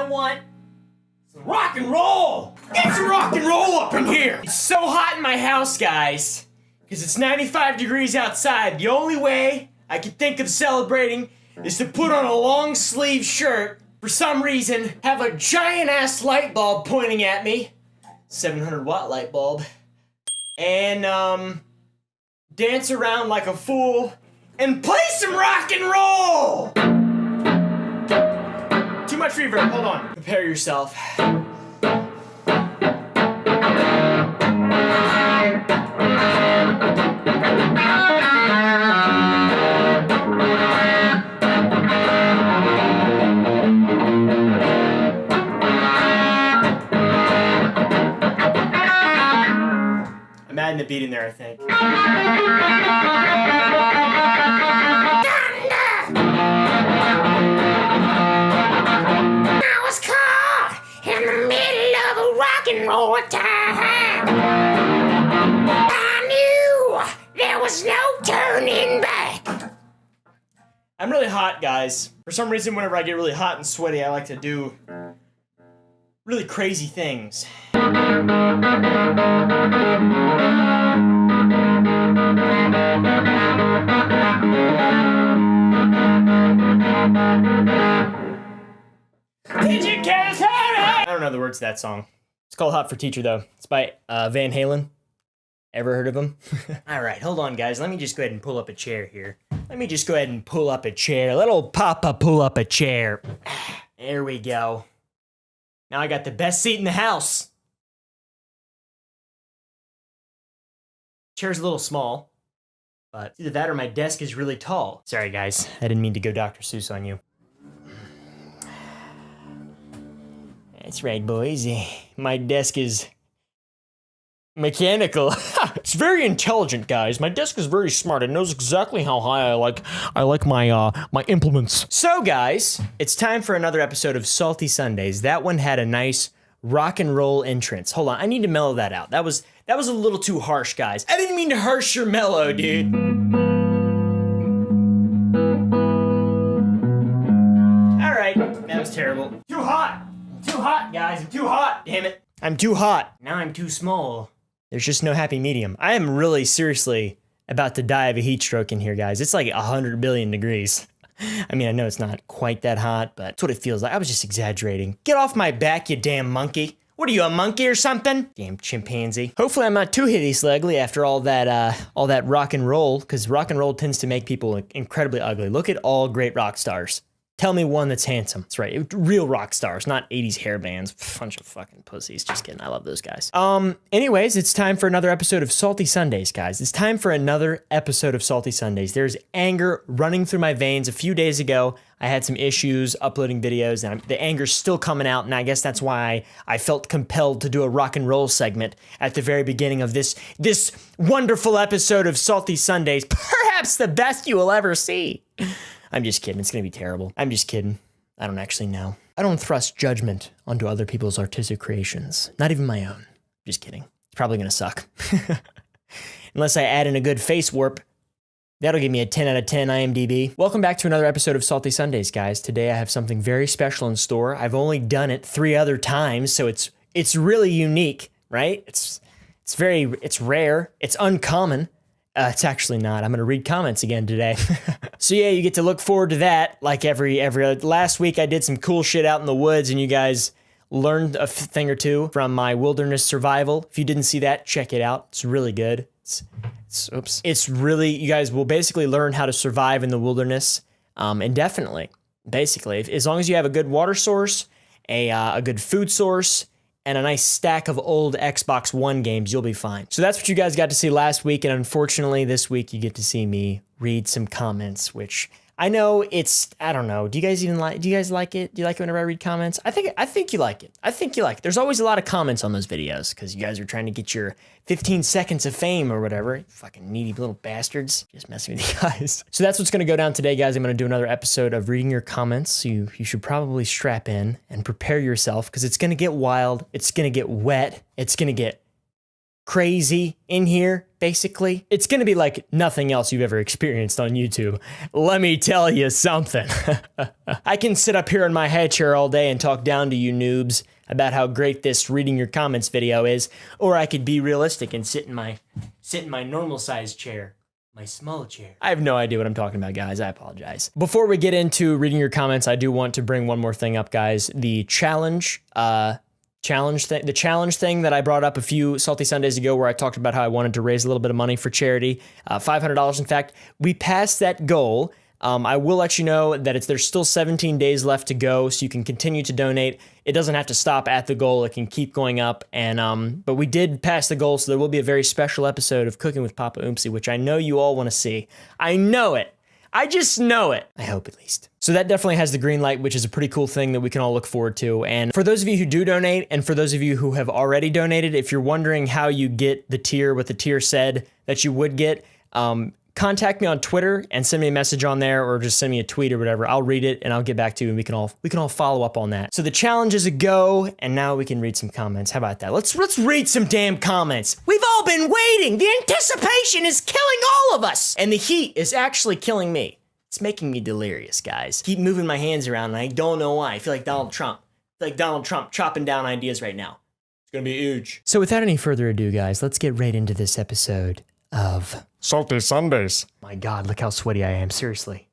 want some rock and roll. Get some rock and roll up in here. It's so hot in my house, guys, because it's 95 degrees outside. The only way I can think of celebrating is to put on a long sleeve shirt, for some reason, have a giant ass light bulb pointing at me, 700 watt light bulb, and dance around like a fool and play some rock and roll. Too much reverb, hold on. Prepare yourself. I'm adding the beat in there, I think. I was caught in the middle of a rock and roll time. I knew there was no turning back. I'm really hot, guys. For some reason, whenever I get really hot and sweaty, I like to do really crazy things. I don't know the words to that song. It's called Hot for Teacher, though. It's by Van Halen. Ever heard of him? All right, hold on, guys. Let me just go ahead and pull up a chair here. Let me just go ahead and pull up a chair. Let old Papa pull up a chair. There we go. Now I got the best seat in the house. Chair's a little small, but either that or my desk is really tall. Sorry, guys. I didn't mean to go Dr. Seuss on you. That's right, boys. My desk is mechanical. It's very intelligent, guys. My desk is very smart. It knows exactly how high I like my implements. So, guys, it's time for another episode of Salty Sundays. That one had a nice rock and roll entrance. Hold on, I need to mellow that out. That was a little too harsh, guys. I didn't mean to harsh your mellow, dude. All right, that was terrible. Too hot. Too hot, guys. I'm too hot. Damn it. I'm too hot. Now I'm too small. There's just no happy medium. I am really seriously about to die of a heat stroke in here, guys. It's like 100 billion degrees. I mean, I know it's not quite that hot, but that's what it feels like. I was just exaggerating. Get off my back, you damn monkey. What are you, a monkey or something? Damn chimpanzee. Hopefully I'm not too hideously ugly after all that rock and roll, because rock and roll tends to make people incredibly ugly. Look at all great rock stars. Tell me one that's handsome. That's right, real rock stars, not 80s hair bands. Bunch of fucking pussies. Just kidding, I love those guys. Anyways, it's time for another episode of Salty Sundays, guys. It's time for another episode of Salty Sundays. There's anger running through my veins. A few days ago, I had some issues uploading videos, and the anger's still coming out, and I guess that's why I felt compelled to do a rock and roll segment at the very beginning of this wonderful episode of Salty Sundays. Perhaps the best you will ever see. I'm just kidding. It's going to be terrible. I'm just kidding. I don't actually know. I don't thrust judgment onto other people's artistic creations. Not even my own. Just kidding. It's probably going to suck. Unless I add in a good face warp. That'll give me a 10 out of 10 IMDb. Welcome back to another episode of Salty Sundays, guys. Today I have something very special in store. I've only done it 3 other times, so it's really unique, right? It's rare. It's uncommon. It's actually not. I'm going to read comments again today. So yeah, you get to look forward to that. Like every last week I did some cool shit out in the woods and you guys learned a thing or two from my wilderness survival. If you didn't see that, check it out. It's really good. It's really, you guys will basically learn how to survive in the wilderness indefinitely. Basically, as long as you have a good water source, a good food source, and a nice stack of old Xbox One games, you'll be fine. So that's what you guys got to see last week, and unfortunately this week you get to see me read some comments, which I know I don't know. Do you guys like it? Do you like it whenever I read comments? I think you like it. I think you like it. There's always a lot of comments on those videos because you guys are trying to get your 15 seconds of fame or whatever. Fucking needy little bastards. Just messing with you guys. So that's what's going to go down today, guys. I'm going to do another episode of reading your comments. So you should probably strap in and prepare yourself because it's going to get wild. It's going to get wet. It's going to get crazy in here, basically. It's gonna be like nothing else you've ever experienced on YouTube. Let me tell you something. I can sit up here in my high chair all day and talk down to you noobs about how great this reading your comments video is, or I could be realistic and sit in my normal sized chair. My small chair. I have no idea what I'm talking about, guys. I apologize. Before we get into reading your comments, I do want to bring one more thing up, guys. The challenge thing that I brought up a few Salty Sundays ago, where I talked about how I wanted to raise a little bit of money for charity, $500 in fact. We passed that goal. I will let you know that there's still 17 days left to go, so you can continue to donate. It doesn't have to stop at the goal. It can keep going up. And but we did pass the goal, so there will be a very special episode of Cooking with Papa Oomsie, which I know you all want to see. I know it. I just know it. I hope, at least. So that definitely has the green light, which is a pretty cool thing that we can all look forward to. And for those of you who do donate, and for those of you who have already donated, if you're wondering how you get the tier, what the tier said that you would get, contact me on Twitter and send me a message on there, or just send me a tweet or whatever. I'll read it and I'll get back to you, and we can all follow up on that. So the challenge is a go, and now we can read some comments. How about that? Let's read some damn comments. We've all been waiting. The anticipation is killing all of us, and the heat is actually killing me. It's making me delirious, guys. Keep moving my hands around, and I don't know why. I feel like Donald Trump. Chopping down ideas right now. It's gonna be huge. So without any further ado, guys, let's get right into this episode of Salty Sundays. My God, look how sweaty I am, seriously.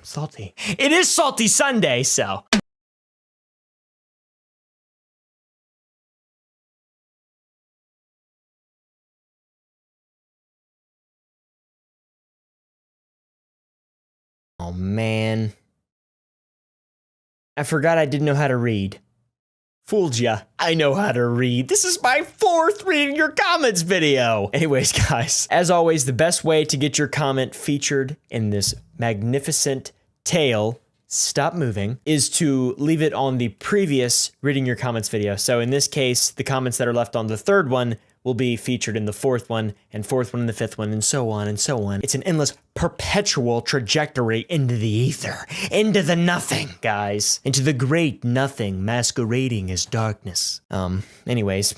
Salty. It is Salty Sunday, so. Oh, man. I forgot I didn't know how to read. Fooled ya. I know how to read. This is my 4th reading your comments video. Anyways, guys, as always, the best way to get your comment featured in this magnificent tale, stop moving, is to leave it on the previous reading your comments video. So in this case, the comments that are left on the 3rd one will be featured in the 4th one, and 4th one in the 5th one, and so on and so on. It's an endless, perpetual trajectory into the ether, into the nothing, guys, into the great nothing masquerading as darkness. Anyways,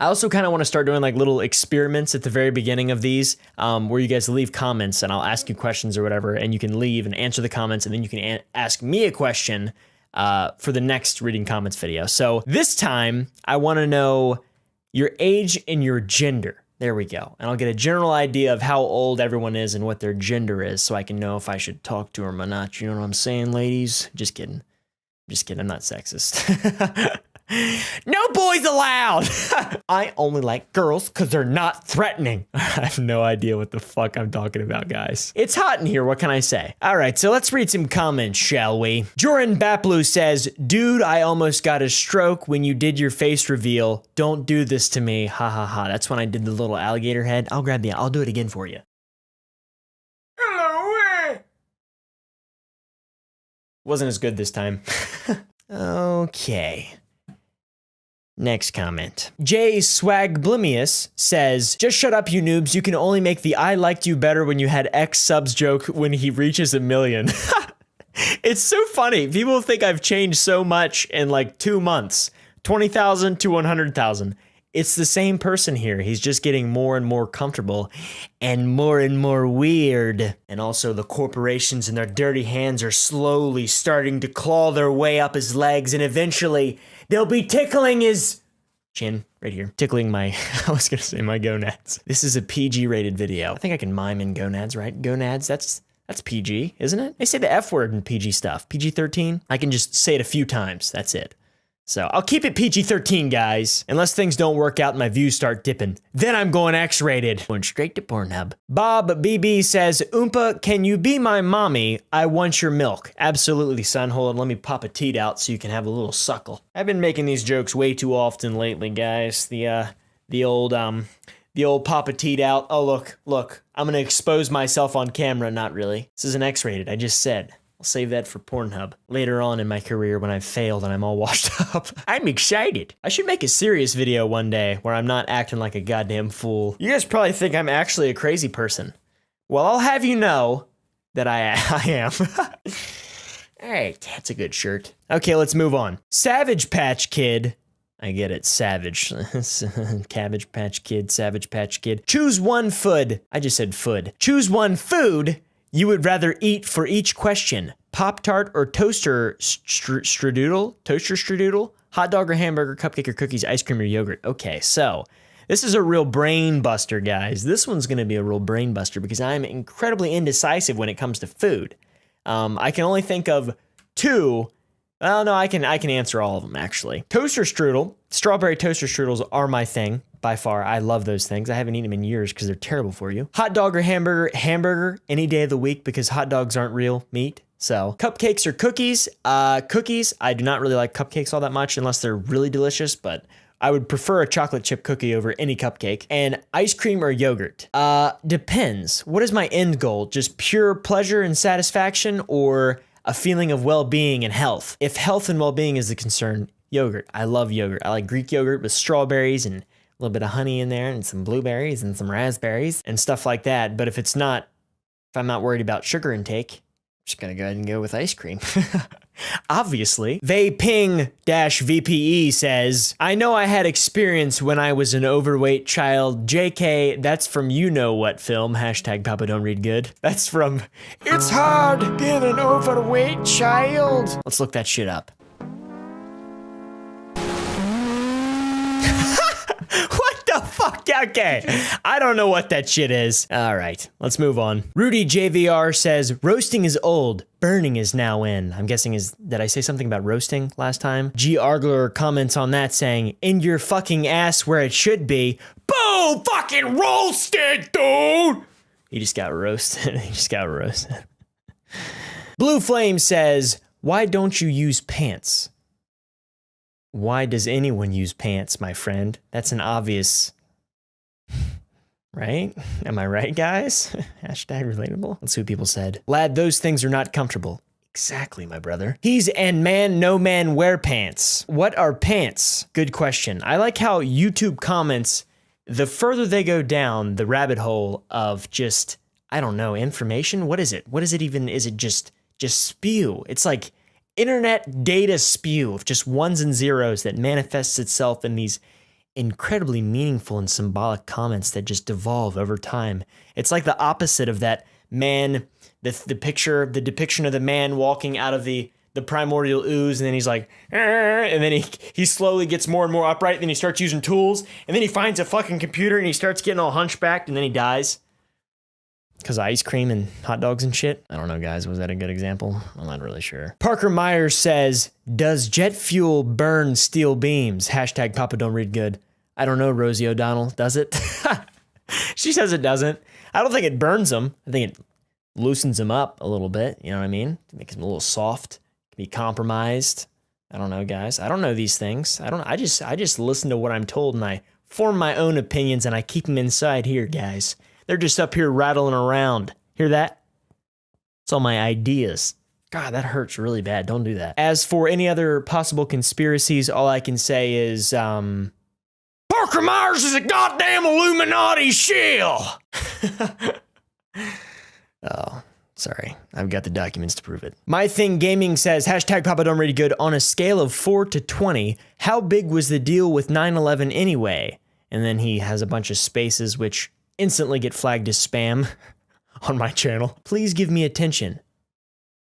I also kind of want to start doing like little experiments at the very beginning of these, where you guys leave comments, and I'll ask you questions or whatever, and you can leave and answer the comments, and then you can ask me a question for the next reading comments video. So this time, I want to know your age and your gender. There we go. And I'll get a general idea of how old everyone is and what their gender is, so I can know if I should talk to them or not. You know what I'm saying, ladies? Just kidding. Just kidding. I'm not sexist. No boys allowed! I only like girls because they're not threatening. I have no idea what the fuck I'm talking about, guys. It's hot in here, what can I say? Alright, so let's read some comments, shall we? Joran Baplu says, dude, I almost got a stroke when you did your face reveal. Don't do this to me. Ha ha ha. That's when I did the little alligator head. I'll do it again for you. Hello. Wasn't as good this time. Okay. Next comment. Jay Swagblimius says, just shut up, you noobs. You can only make the I liked you better when you had X subs joke when he reaches 1 million. It's so funny. People think I've changed so much in like 2 months. 20,000 to 100,000. It's the same person here. He's just getting more and more comfortable and more weird. And also the corporations and their dirty hands are slowly starting to claw their way up his legs, and eventually they'll be tickling his chin right here. Tickling my, I was gonna say my gonads. This is a PG rated video. I think I can mime in gonads, right? Gonads, that's PG, isn't it? They say the F word in PG stuff. PG-13? I can just say it a few times, that's it. So I'll keep it PG-13, guys. Unless things don't work out and my views start dipping. Then I'm going X-rated. Going straight to Pornhub. Bob BB says, Oompa, can you be my mommy? I want your milk. Absolutely, son. Hold on, let me pop a teat out so you can have a little suckle. I've been making these jokes way too often lately, guys. The old pop a teat out. Oh, look. I'm gonna expose myself on camera. Not really. This is an X-rated, I just said. I'll save that for Pornhub later on in my career when I've failed and I'm all washed up. I'm excited. I should make a serious video one day where I'm not acting like a goddamn fool. You guys probably think I'm actually a crazy person. Well, I'll have you know that I am. All right, that's a good shirt. Okay, let's move on. Savage Patch Kid I get it. Savage. Cabbage Patch Kid, Savage Patch Kid. Choose one food. I just said food. Choose one food you would rather eat for each question. Pop-Tart or toaster strudel? Toaster strudel? Hot dog or hamburger, cupcake or cookies, ice cream or yogurt. Okay, so this is a real brain buster, guys. This one's gonna be a real brain buster because I'm incredibly indecisive when it comes to food. I can only think of two. Well, no, I can answer all of them, actually. Toaster strudel. Strawberry toaster strudels are my thing, by far. I love those things. I haven't eaten them in years because they're terrible for you. Hot dog or hamburger? Hamburger any day of the week because hot dogs aren't real meat. So, cupcakes or cookies? Cookies. I do not really like cupcakes all that much unless they're really delicious, but I would prefer a chocolate chip cookie over any cupcake. And ice cream or yogurt? Depends. What is my end goal? Just pure pleasure and satisfaction or a feeling of well-being and health? If health and well-being is the concern, yogurt. I love yogurt. I like Greek yogurt with strawberries and a little bit of honey in there and some blueberries and some raspberries and stuff like that. But if I'm not worried about sugar intake, I'm just gonna go ahead and go with ice cream. Obviously. Vaping-VPE says, I know I had experience when I was an overweight child. JK, that's from you know what film. Hashtag Papa Don't Read Good. That's from It's Hard Being an Overweight Child. Let's look that shit up. What the fuck? Okay. I don't know what that shit is. All right, let's move on. Rudy JVR says, roasting is old, burning is now in. I'm guessing did I say something about roasting last time? G Arguler comments on that saying, in your fucking ass where it should be. Boom! Fucking roasted, dude! He just got roasted. He just got roasted. Blue Flame says, why don't you use pants? Why does anyone use pants, my friend? That's an obvious, right? Am I right, guys? Hashtag relatable. Let's see what people said. Lad, those things are not comfortable. Exactly, my brother. He's and man, no man wear pants. What are pants? Good question. I like how YouTube comments, the further they go down the rabbit hole of just, I don't know, information. What is it? What is it even? Is it just spew? It's like internet data spew of just ones and zeros that manifests itself in these incredibly meaningful and symbolic comments that just devolve over time. It's like the opposite of that man, the depiction of the man walking out of the primordial ooze, and then he's like, and then he slowly gets more and more upright, and then he starts using tools, and then he finds a fucking computer, and he starts getting all hunchbacked, and then he dies. Because of ice cream and hot dogs and shit? I don't know, guys. Was that a good example? I'm not really sure. Parker Myers says, does jet fuel burn steel beams? Hashtag Papa Don't Read Good. I don't know, Rosie O'Donnell. Does it? She says it doesn't. I don't think it burns them. I think it loosens them up a little bit. You know what I mean? It makes them a little soft. Be compromised. I don't know, guys. I don't know these things. I just listen to what I'm told and I form my own opinions and I keep them inside here, guys. They're just up here rattling around. Hear that? It's all my ideas. God, that hurts really bad. Don't do that. As for any other possible conspiracies, all I can say is, Parker Myers is a goddamn Illuminati shill! Oh, sorry. I've got the documents to prove it. My Thing Gaming says, hashtag Papa Don't Read Good, on a scale of 4 to 20, how big was the deal with 9/11 anyway? And then he has a bunch of spaces which instantly get flagged as spam on my channel. Please give me attention.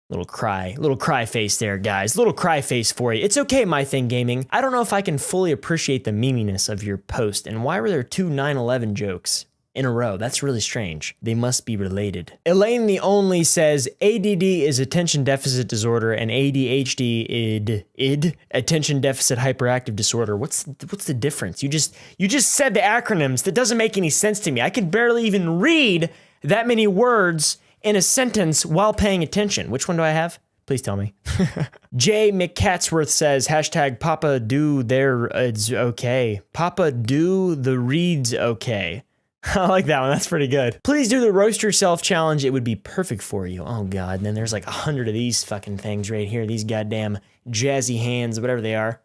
Little cry face there, guys. Little cry face for you. It's okay, My Thing Gaming. I don't know if I can fully appreciate the meminess of your post, and why were there 2 9/11 jokes in a row? That's really strange. They must be related. Elaine the Only says, ADD is attention deficit disorder, and ADHD attention deficit hyperactive disorder. What's the difference? You just said the acronyms. That doesn't make any sense to me. I can barely even read that many words in a sentence while paying attention. Which one do I have? Please tell me. Jay McCatsworth says, hashtag Papa do there, it's okay. Papa do the reads okay. I like that one. That's pretty good. Please do the roast yourself challenge. It would be perfect for you. Oh, God. And then there's like 100 of these fucking things right here. These goddamn jazzy hands, whatever they are.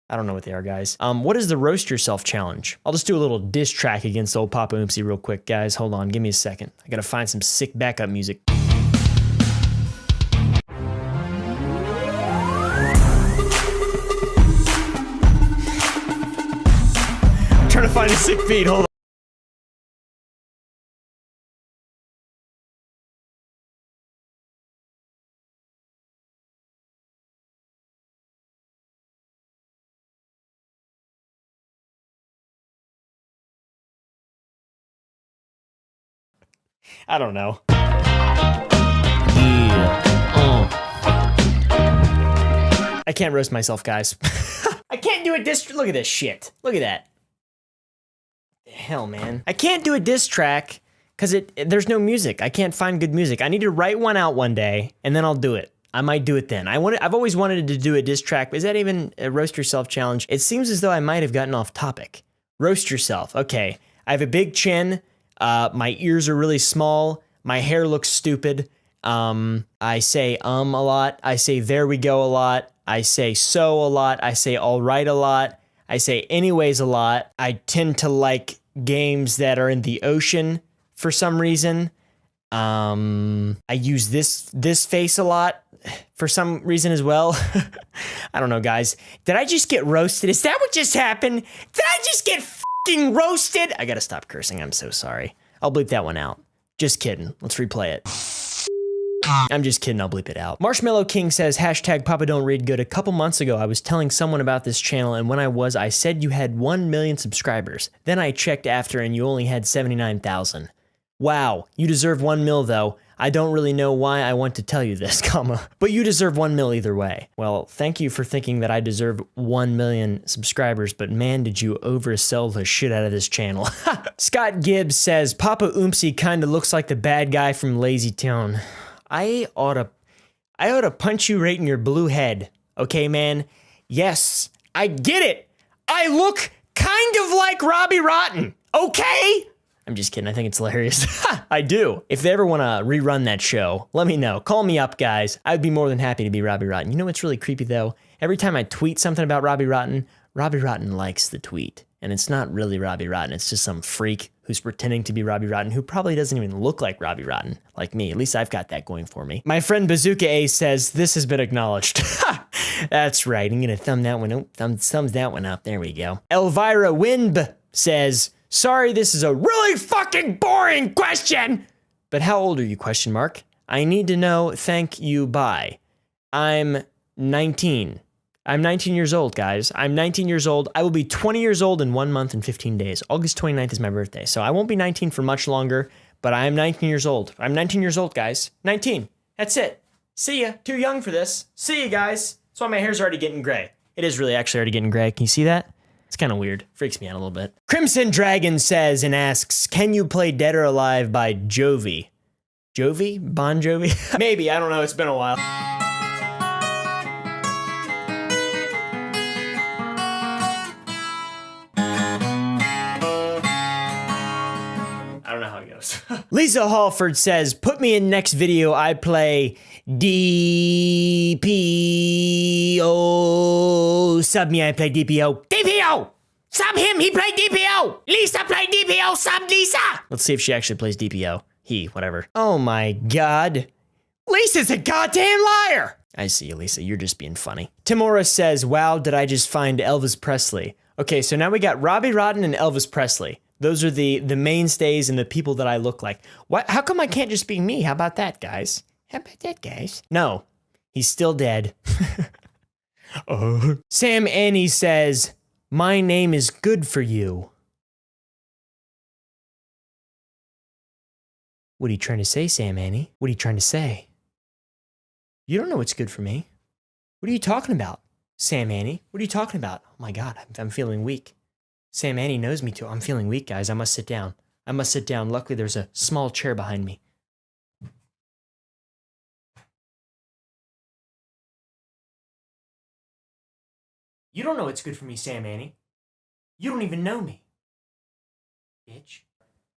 I don't know what they are, guys. What is the roast yourself challenge? I'll just do a little diss track against old Papa Oopsie real quick, guys. Hold on. Give me a second. I gotta find some sick backup music. find a sick feed. Hold on. I don't know. I can't roast myself, guys. I can't do a diss. Look at this shit. Look at that. Hell, man. I can't do a diss track because there's no music. I can't find good music. I need to write one out one day and then I'll do it. I might do it then. I've always wanted to do a diss track. Is that even a roast yourself challenge? It seems as though I might have gotten off topic. Roast yourself. Okay. I have a big chin. My ears are really small. My hair looks stupid. I say a lot. I say there we go a lot. I say so a lot. I say all right a lot. I say anyways a lot. I tend to like games that are in the ocean for some reason. I use this face a lot for some reason as well. I don't know, guys. Did I just get roasted? Is that what just happened? Did I just get fucking roasted? I gotta stop cursing. I'm so sorry. I'll bleep that one out. Just kidding. Let's replay it. I'm just kidding, I'll bleep it out. Marshmallow King says, hashtag Papa Don't Read Good. A couple months ago, I was telling someone about this channel, and when I said you had 1 million subscribers. Then I checked after, and you only had 79,000. Wow, you deserve 1 mil though. I don't really know why I want to tell you this, comma, but you deserve 1 mil either way. Well, thank you for thinking that I deserve 1 million subscribers, but man, did you oversell the shit out of this channel. Scott Gibbs says, Papa Oomsie kinda looks like the bad guy from Lazy Town. I ought to punch you right in your blue head. Okay, man? Yes, I get it. I look kind of like Robbie Rotten. Okay? I'm just kidding. I think it's hilarious. I do. If they ever want to rerun that show, let me know. Call me up, guys. I'd be more than happy to be Robbie Rotten. You know what's really creepy, though? Every time I tweet something about Robbie Rotten likes the tweet. And it's not really Robbie Rotten. It's just some freak who's pretending to be Robbie Rotten who probably doesn't even look like Robbie Rotten, like me. At least I've got that going for me. My friend Bazooka A says, this has been acknowledged. That's right. I'm going to thumb that one up. Thumbs that one up. There we go. Elvira Winb says, sorry, this is a really fucking boring question. But how old are you, question mark? I need to know, thank you, bye. I'm 19. I'm 19 years old, guys. I'm 19 years old. I will be 20 years old in 1 month and 15 days. August 29th is my birthday, so I won't be 19 for much longer, but I am 19 years old. I'm 19 years old, guys. 19. That's it. See ya. Too young for this. See ya, guys. That's why my hair's already getting gray. It is really actually already getting gray. Can you see that? It's kind of weird. Freaks me out a little bit. Crimson Dragon says and asks, can you play Dead or Alive by Jovi? Jovi? Bon Jovi? Maybe. I don't know. It's been a while. Lisa Hallford says, put me in next video, I play DPO. Sub me, I play DPO. DPO! Sub him, he played DPO! Lisa played DPO, sub Lisa! Let's see if she actually plays DPO. He, whatever. Oh my god. Lisa's a goddamn liar! I see you, Lisa, you're just being funny. Timora says, wow, did I just find Elvis Presley? Okay, so now we got Robbie Rotten and Elvis Presley. Those are the mainstays and the people that I look like. What? How come I can't just be me? How about that, guys? How about that, guys? No, he's still dead. Sam Annie says, my name is good for you. What are you trying to say, Sam Annie? What are you trying to say? You don't know what's good for me. What are you talking about, Sam Annie? What are you talking about? Oh my God, I'm feeling weak. Sam Annie knows me too. I'm feeling weak, guys. I must sit down. I must sit down. Luckily, there's a small chair behind me. You don't know what's good for me, Sam Annie. You don't even know me. Bitch.